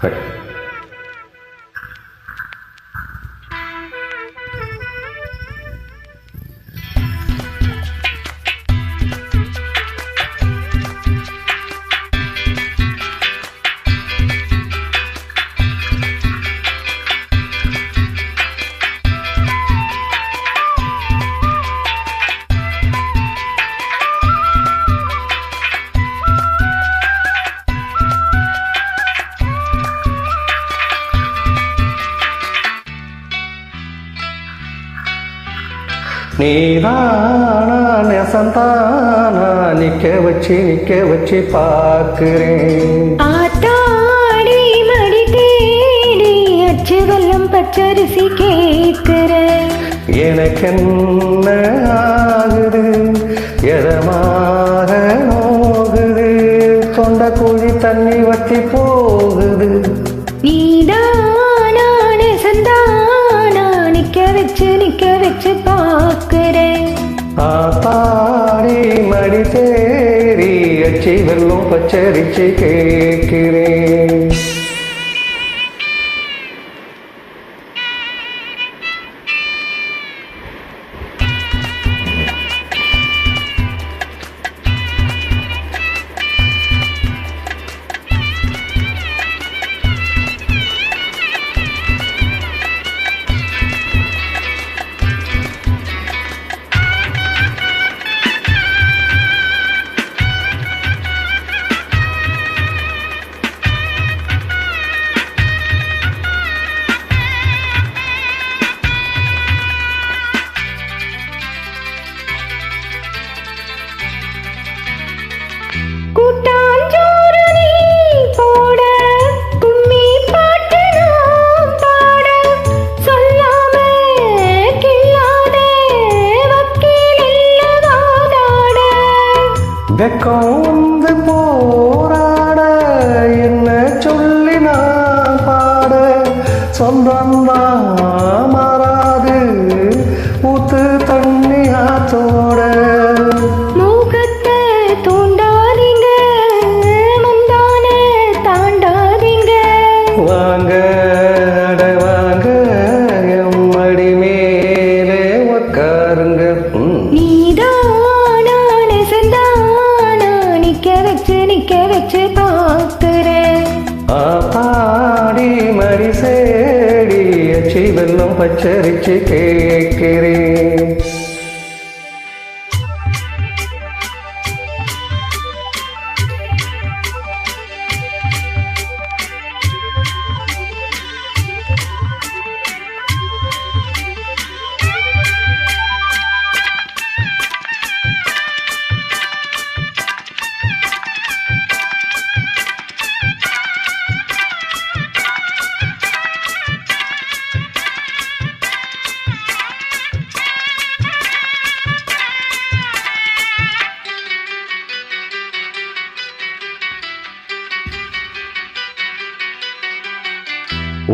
Cut. நீதானா நெசந்தானா நிக்க வச்சு பார்க்கிறேன். ஆத்தாடி மடி தேடி அச்சு வெல்லம் பச்சரிசி கேட்கிறேன். எனக்கென்ன ஆகுது எதமாக நோகுது தொண்ட குழி தண்ணி வத்தி போகுது. நீதானா நெசந்தானா நிக்க வச்சு பார்க்கிறேன். ஆத்தாடி மடி தேடி அச்சி வெல்லம் பச்சரிச்சு கேட்கிறேன். வெக்கம் வந்து போராட என்ன சொல்லி நான் பாட சொந்தம்தான் மாறாது ஊத்து தண்ணி ஆத்தோட. மூகத்தை தூண்டாதீங்க முந்தான தாண்டாதீங்க. வாங்க வாங்க எம்மடி மேலே உட்காருங்க. நிக்க வச்சு பார்க்கிறேன். ஆத்தாடி மடி சேடி அச்சி வெல்லம் பச்சரிச்சு கேட்கிறேன்.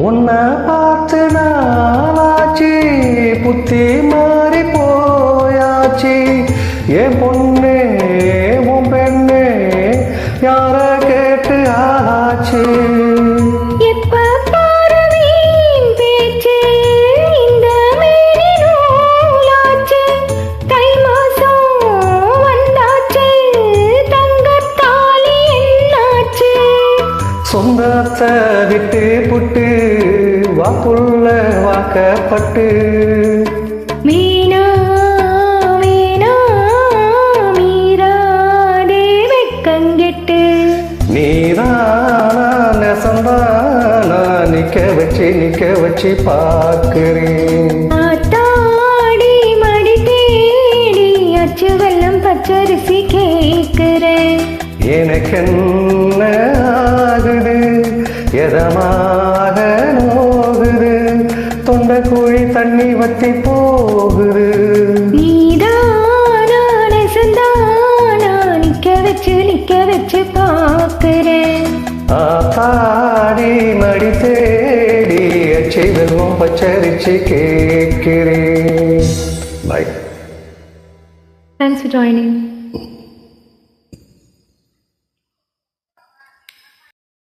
உன்னை பார்த்து நாளாச்சு புத்தி மாறி போயாச்சு. என் பொண்ணே உன் பெண்ணே யார கேட்டு ஆளாச்சு. சொந்தத்தை விட்டு புட்டு வாக்குள்ள வாக்கப்பட்டு மீனா மீனா மீராதே வெக்கங்கெட்டு. நீதானா நெசந்தானா நிக்க வச்சு பார்க்கிறேன். ஆத்தாடி மடி தேடி அச்சு வெல்லம் பச்சரிசி கேட்கிறேன். எனக்கென்ன ஆகுது எதமாக நோகுது தொண்ட குழி தண்ணி வத்தி போகுது. நீதானா நெசந்தானா நிக்க வச்சு பார்க்கிறேன். ஆத்தாடி மடி தேடி அச்சை வெல்லம் பச்சரிச்சு கேட்கிறேன். Bye. Thanks for joining.